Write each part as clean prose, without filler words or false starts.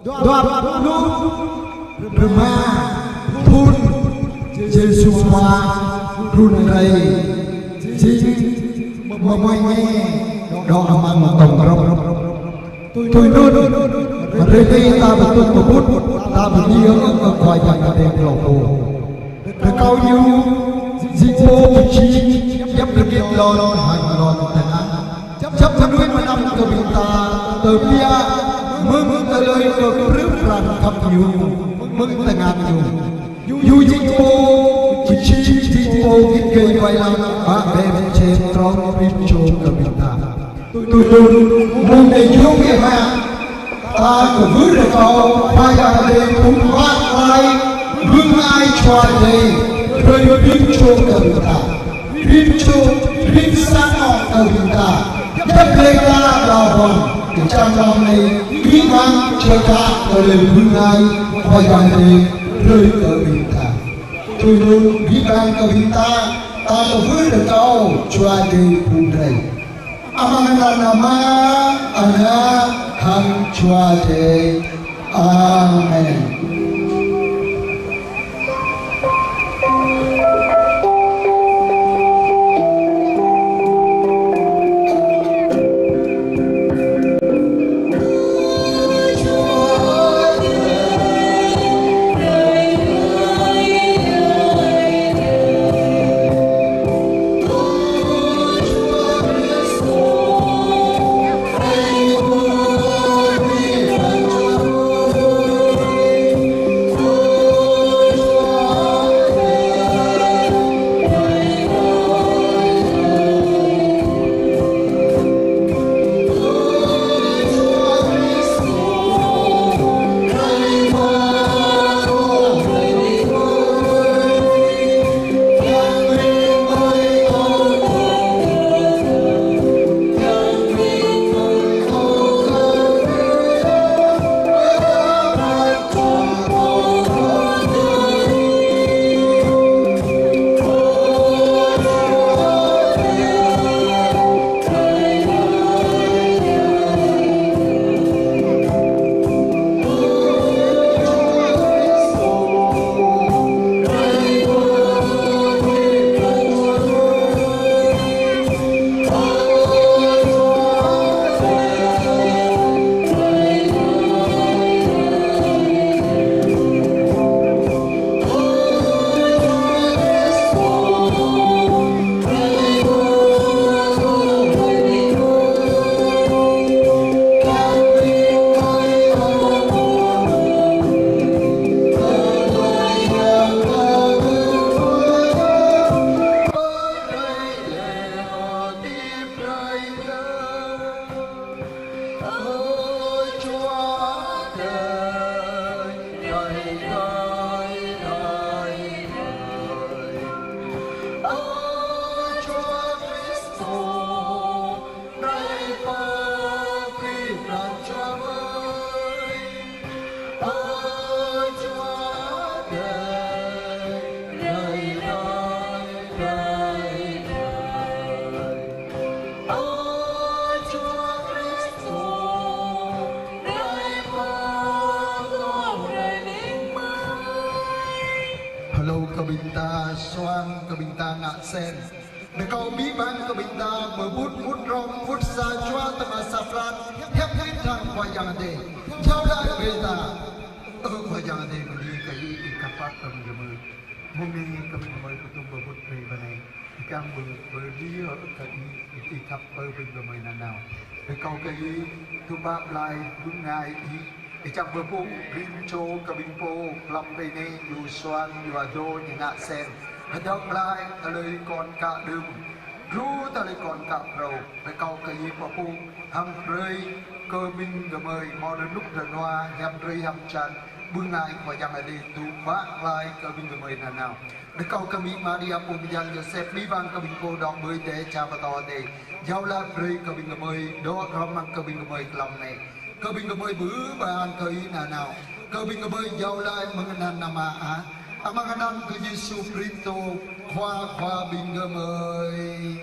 doa lu Brahma pun Yesus wa runai chính mày nghe đó mang một tổng rộng tôi luôn mà đây ta phải tuân một bút ta phải đi ở khỏi nhà ta đêm lò hồ để cao nhiêu dịch vô chi chấp được kiếp lon hành lon thành án chấp cho nuôi mà năm cơ bị ta từ bia mừng tới lời cơ rước rằng khắp nhiều mừng tới ngàn nhiều dù dịch vô chi dịch vô kiếp gây quay lại à bên trên tròn bên chỗ cơ bị ta tôi luôn muốn để thiếu cái mà ta cũng vứt được câu phải là để cũng phát lại vương ai cho đây rồi biết chỗ cần ta biết sáng ngọn cần ta nhất lên ta đào hòn để trang lòng này bí văn cho ta rồi vương ai phải là để rơi cần ta tôi luôn bí văn cần ta cũng vứt được câu cho đây cùng đây Amangan nama ana hang cuace. Amen. Kabinta Soang Kabinta Ngak Sen Dekau biban Kabinta Berbut Mudrom Futsa Chua Tama Safran Hep Hintang Wajang Ade Jaulah Beta Wajang Ade Beli Kayi Ikapat Kabinta Mumi Kabinta Kutum Berbut Bani Ikang Berdia Kayi Ikap Kabinta Nanau Dekau Kayi Tubak Lai Bungai Ichak berpung rinco kabinpo lam ini yusuan yuado nyingat sen hadang lai talai kon ka dum ru talai kon ka pro bekau kayi papung ham rơi cơ minh gamơi modernuk danwa ham rơi ham chan bungai wajang ade tu bak lai cơ minh gamơi nanau bekau kami maria pumjang Joseph liban kabinpo dong bơi te cha pato ade jaula rơi cơ minh gamơi do ramang cơ minh gamơi lam này cơ binh cơ bơi bứ bàn cơ nào cơ binh cơ bơi giàu lại mengenal nama mengenal ke Yesus Kristus khoa binh cơ bơi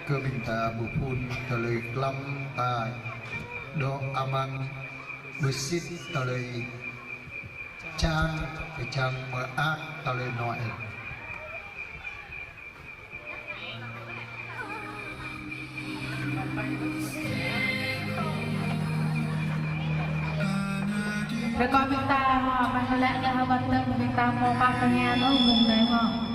cơ binh ta bù phun cơ lệ lâm tai do aman besit talai chang chang maat talai noel rồi coi chúng ta họ mà có lẽ là họ bật tâm chúng ta mô bạc cả nhà nó vùng đấy họ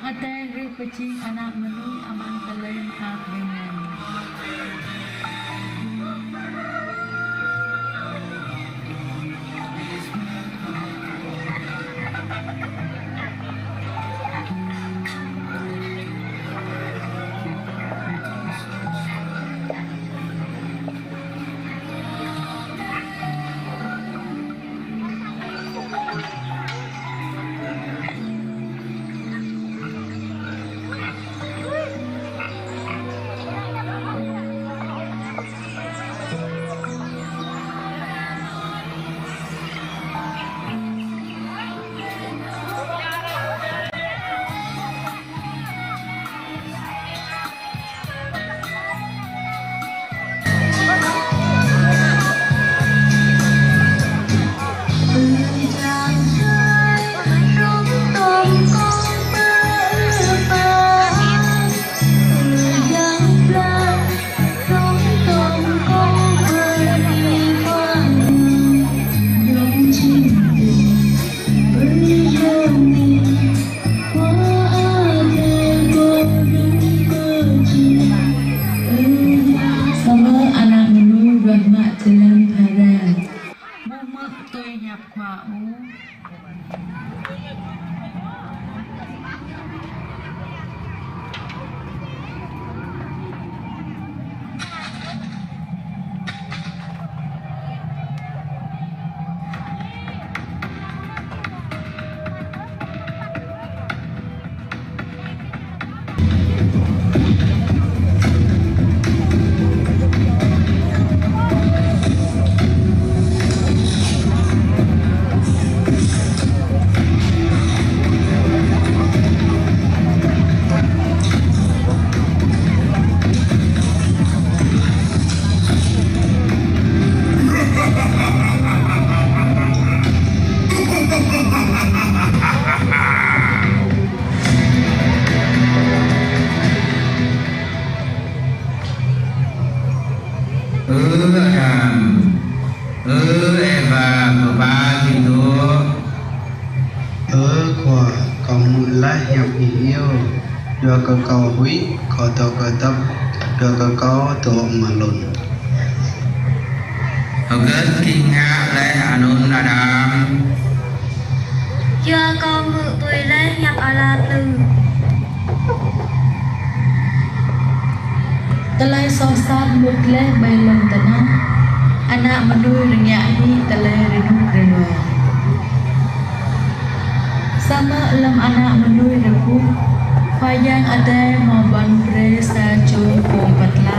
Ada kucing anak menu aman kalian dengan ba gitu qua còn lá hẹp yêu do cơ cầu quý có tổ cơ tập do cơ có tổ mà lùn Oke kinga le anun adam do con ngự tuổi lê nhập ở là từ Talay sosad mutle bailong tanah anak menui renyakni talay renung renua sama lam anak menui rebu payang ada maban pre sa jong pom patla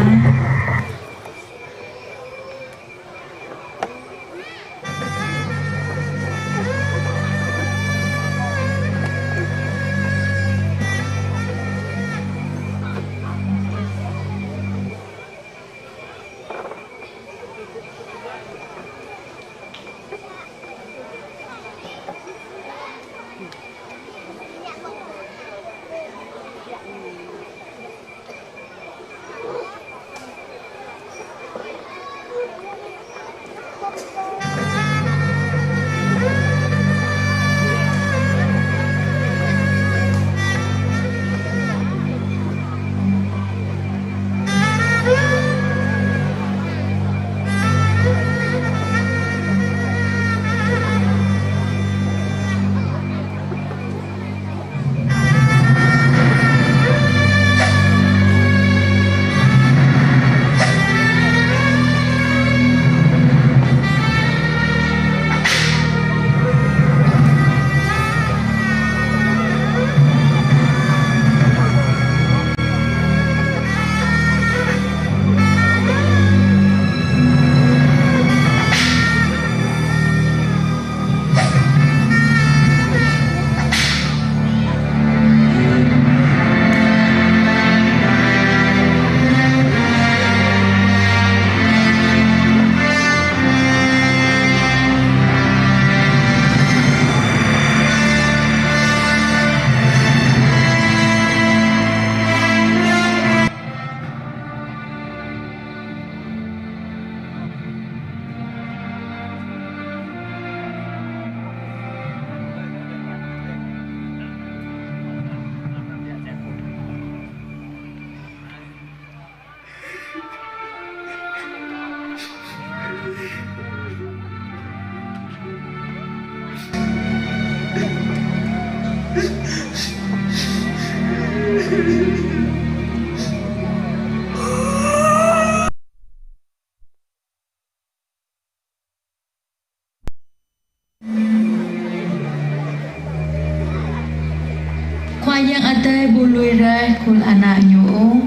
yang ada bului rai kul anak nyu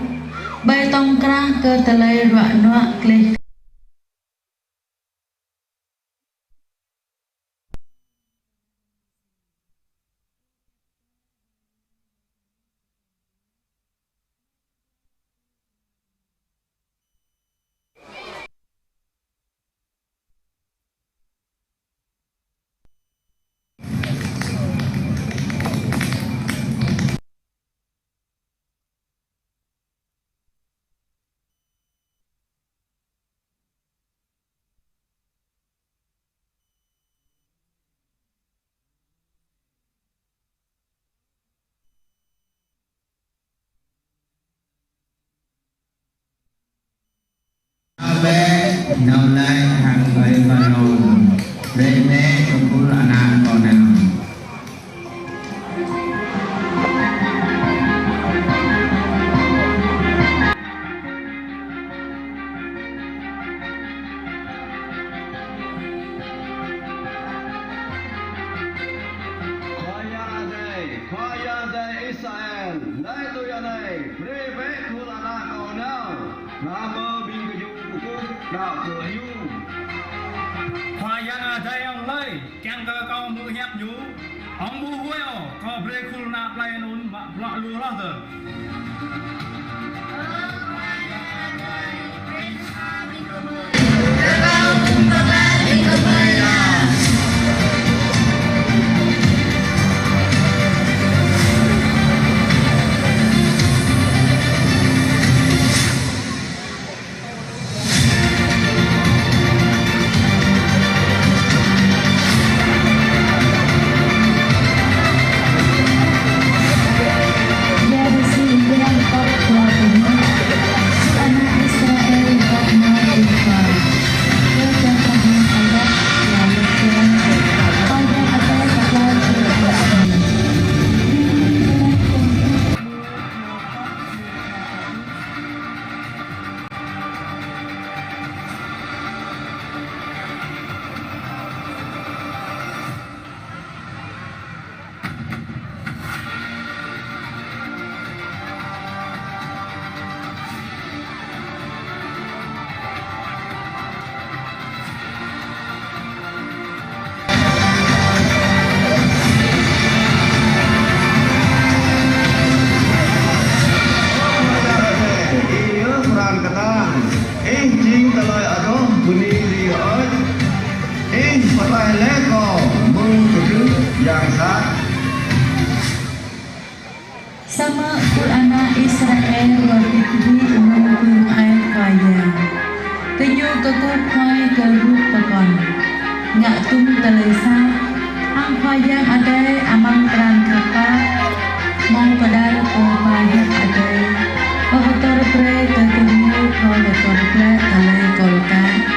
bay tong kerah ke telai ruak nuak kleh năm nay hàng ngày và nồng đây nè trong khu là nạn còn nào khoa dạy Israel đây tôi ở đây privet khu là nạn còn nào nam mơ bình cái dụng của đạo thừa nhu khoa yang ada yang lain yang ke kau melihat nyu ông bu huyo kau beri kulna play nun bak lu lah tu sama kul anak Israel berpikir menunggu air kaya kenyu kekuk khoai keruk pekon ngak tum telesa ang khoyang adai amang terang kapak mau padal pahit adai Pahatar pre terkenyu pahatar pre talai kolkan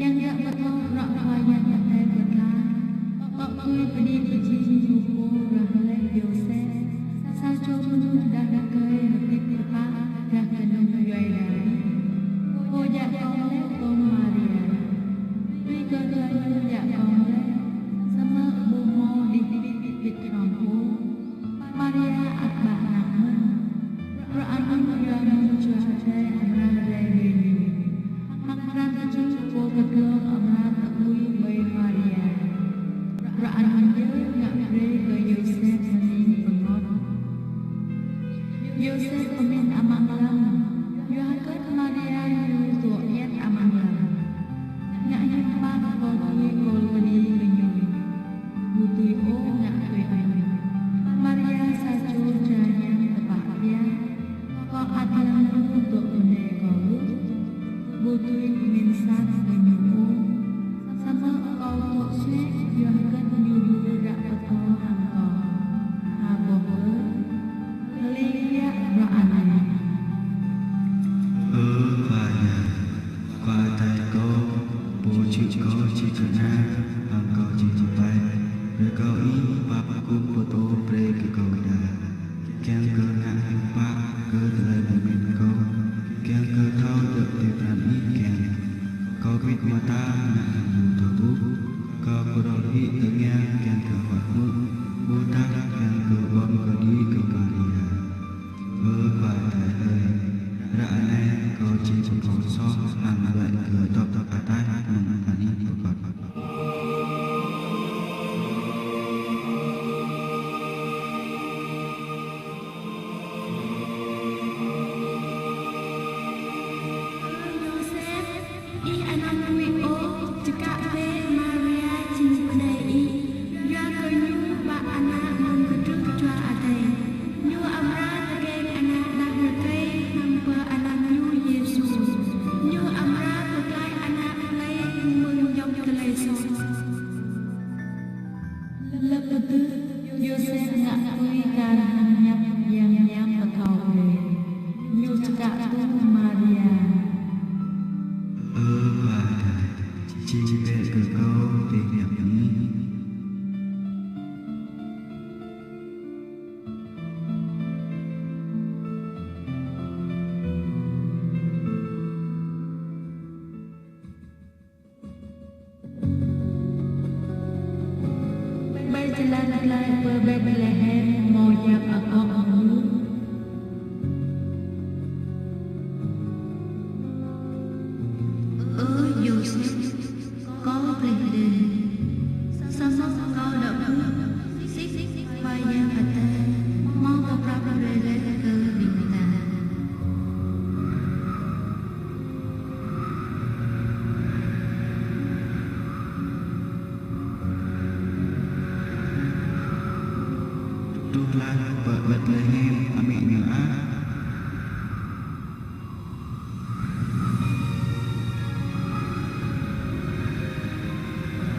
Yang tak betul rok yang tak ada berkah. Pak kui pedih biji juku rahale. đi cầu Maria bơ bà tại lời đã này có chỉ có so hàng lại cửa tóc tóc cả tai mừng cả đi của con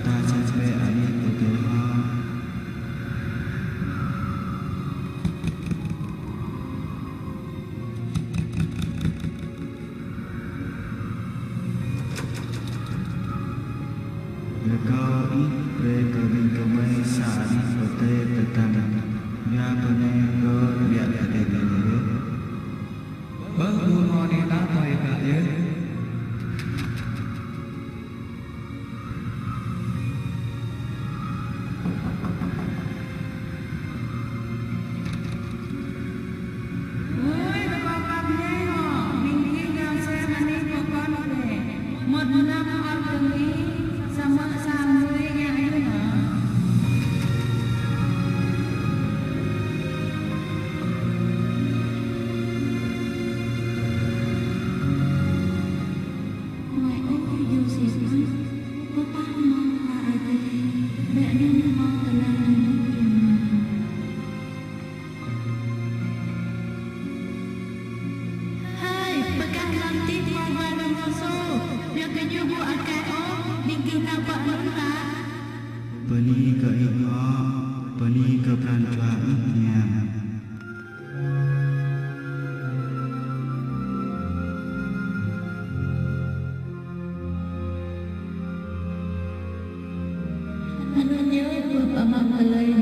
Hãy subscribe cho kênh Ghiền Mì Gõ để không bỏ lỡ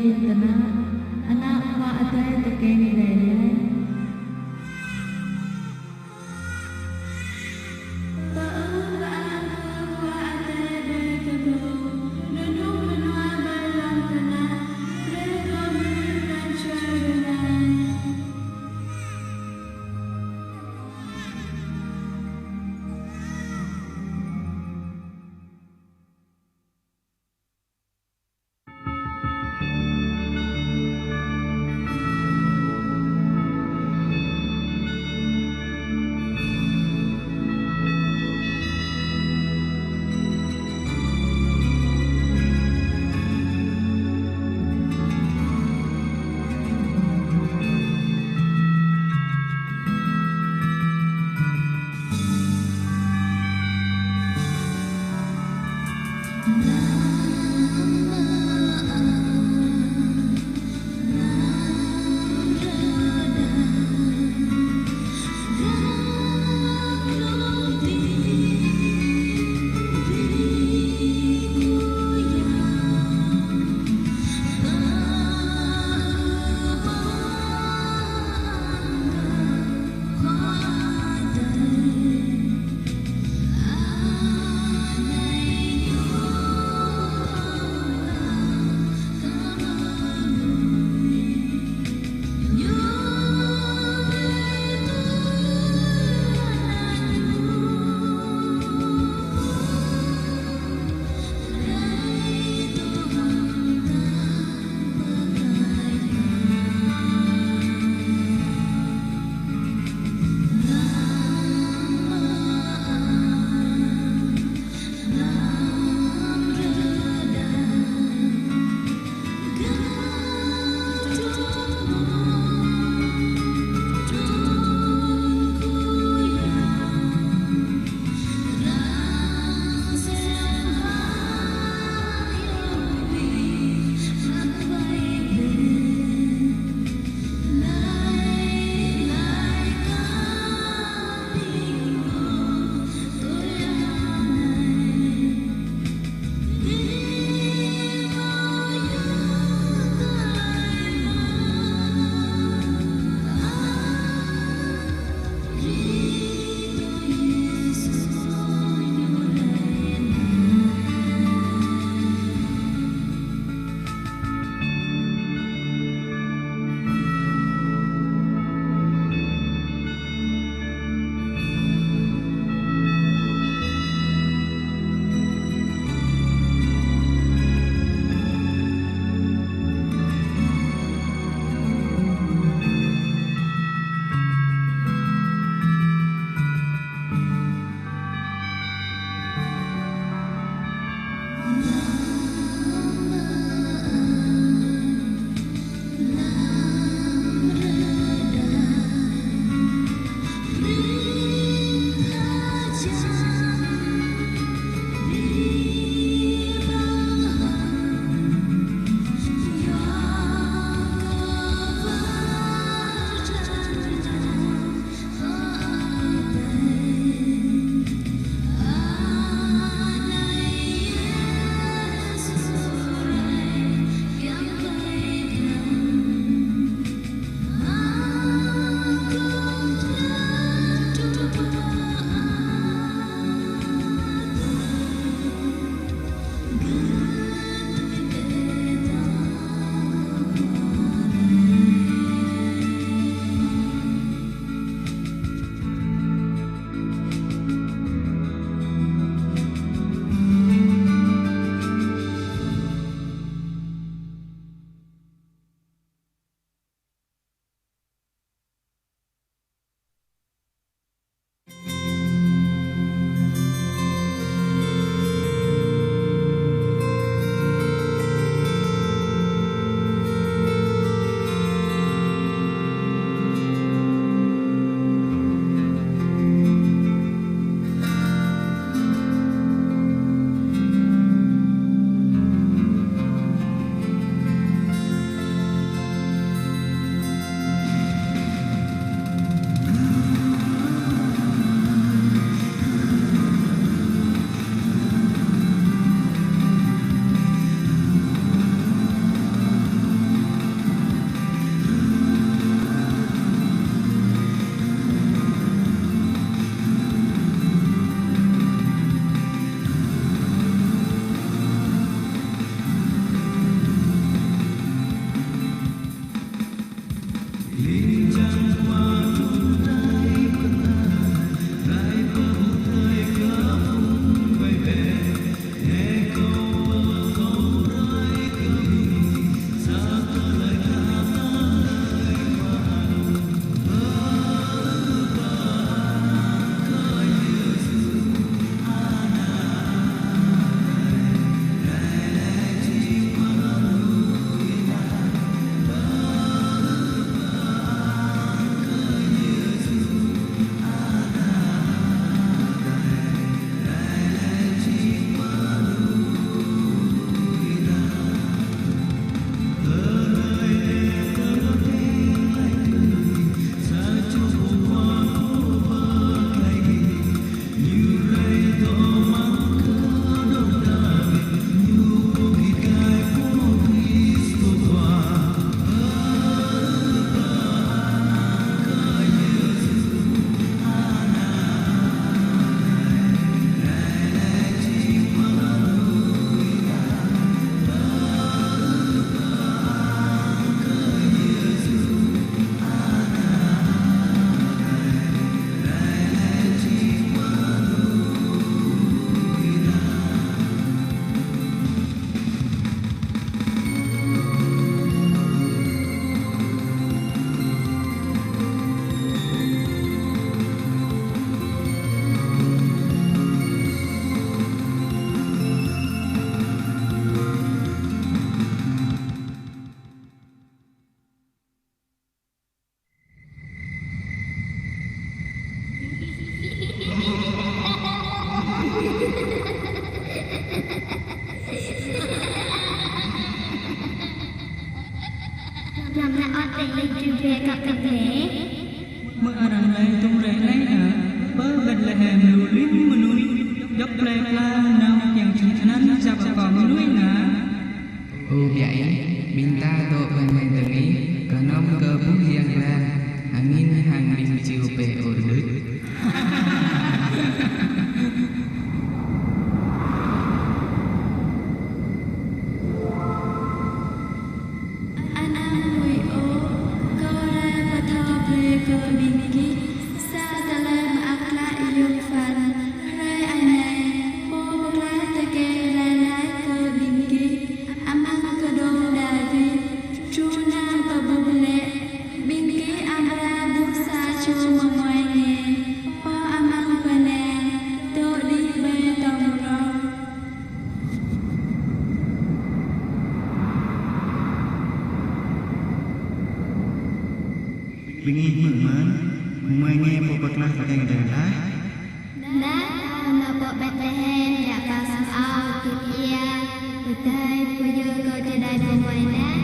Làm lại ớt tình linh truyền về gặp tập thể. Mưa rằng lại tung rễ lấy nở bớ bên là hèm lưu luyến mưa núi dốc lê la nào chẳng chỉ nắn ra vào còn núi nở. Vậy bình ta độ bên bên từng ý cờ nông cơ bút hiền là hàng nghìn hàng bình chiều về ổn đức. Bingin merman, umai nghe bộ bạc lah pakai ngadain lah. Đã là bộ Bethlehem đã vào sang ao kịp ia, từ đây cô dư cơ trên đây đồng ngoài nát.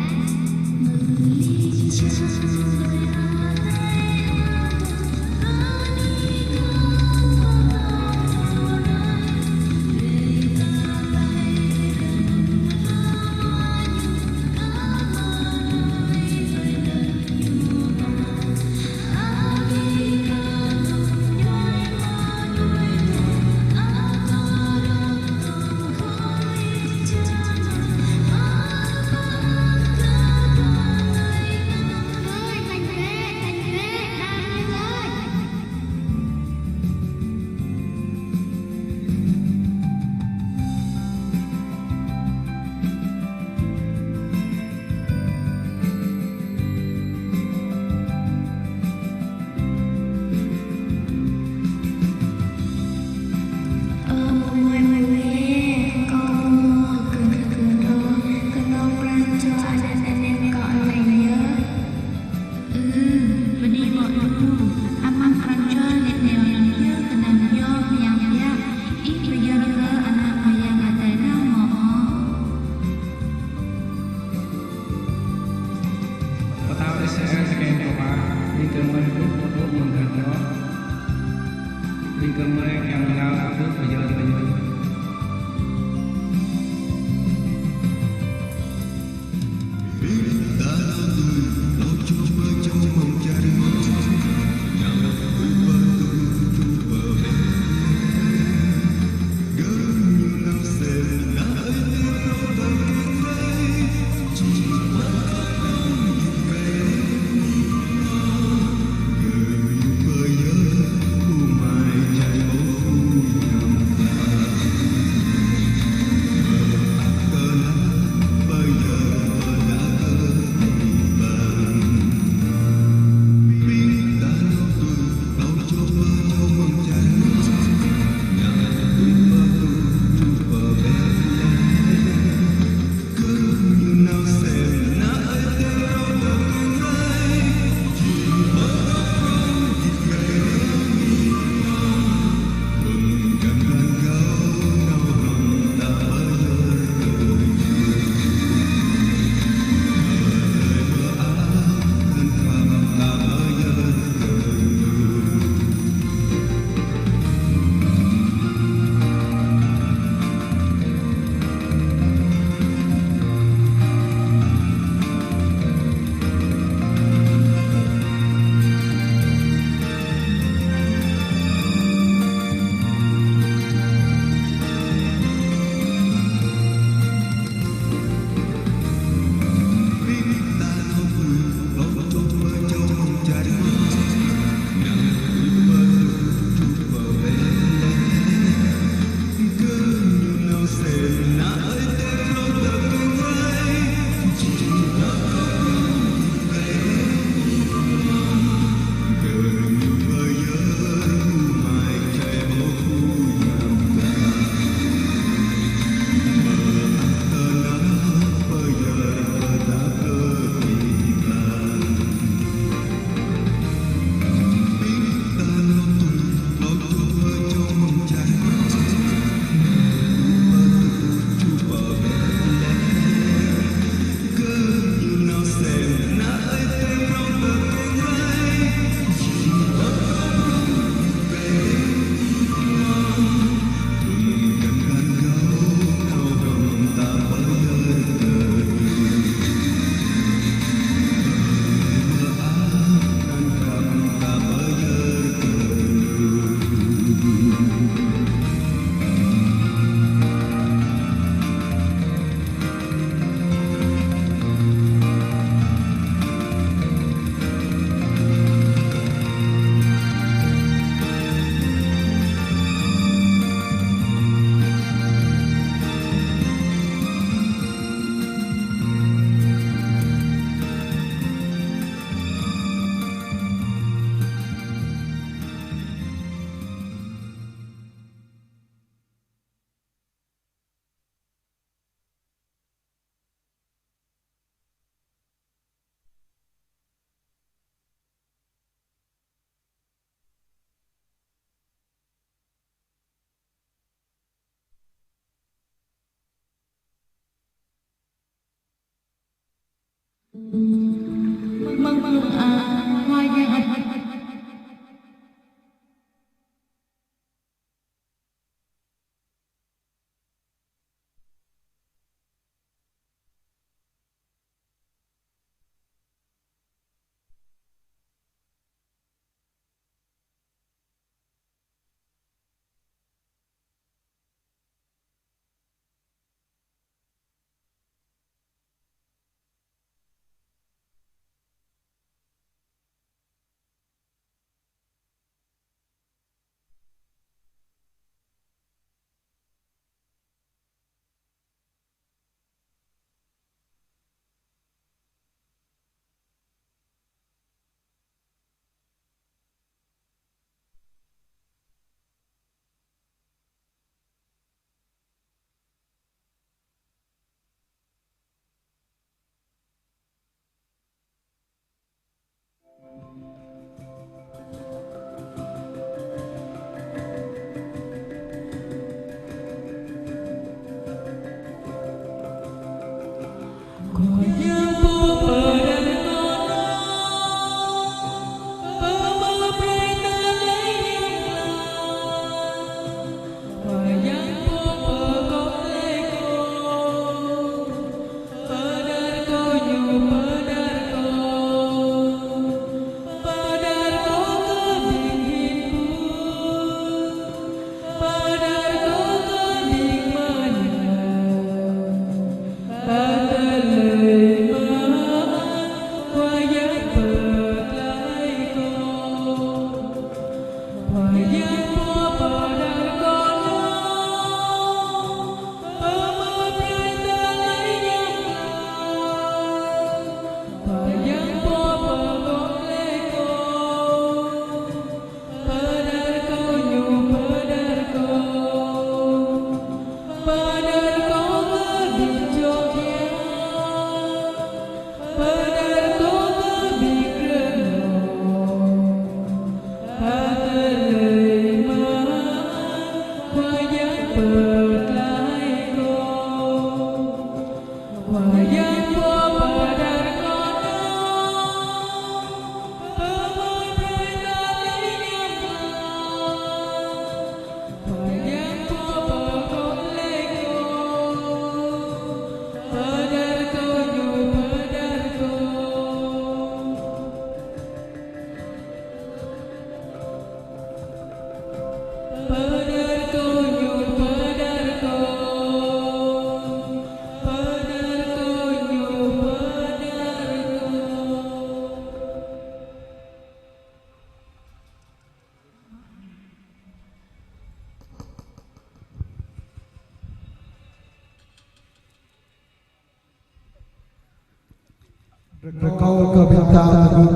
Rekau ke Bintang Teguh,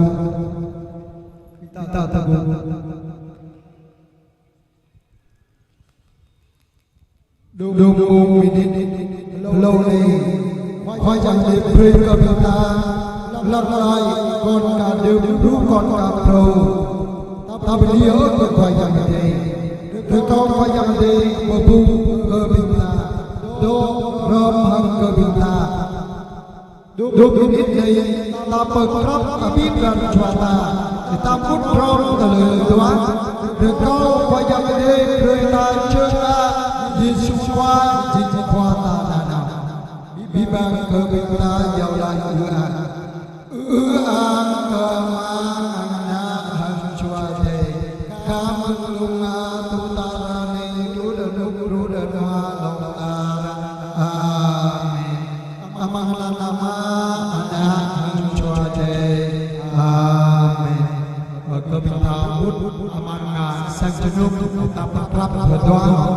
Bintang Teguh. Đông minit lâu nay khoai chẳng để phê ke Bintang lắc lại con cả đều rú con cả trâu ta bị liễu ke khoai chẳng để rekau khoai chẳng để bebu ke Bintang do rom hang ke Bintang. Duk minit này ta berkrap abikan cuata kita pun prom terlalu tuan dekau wajah gede kereta cerita Yesua jiji kuasa dana bibang ke bintang jauh uan ke mana hang cuaca kamu lunga tutara ni ruda long amin amahlah nama Ke Bintang Bud amanah sang jenuk tak berkrap berdoa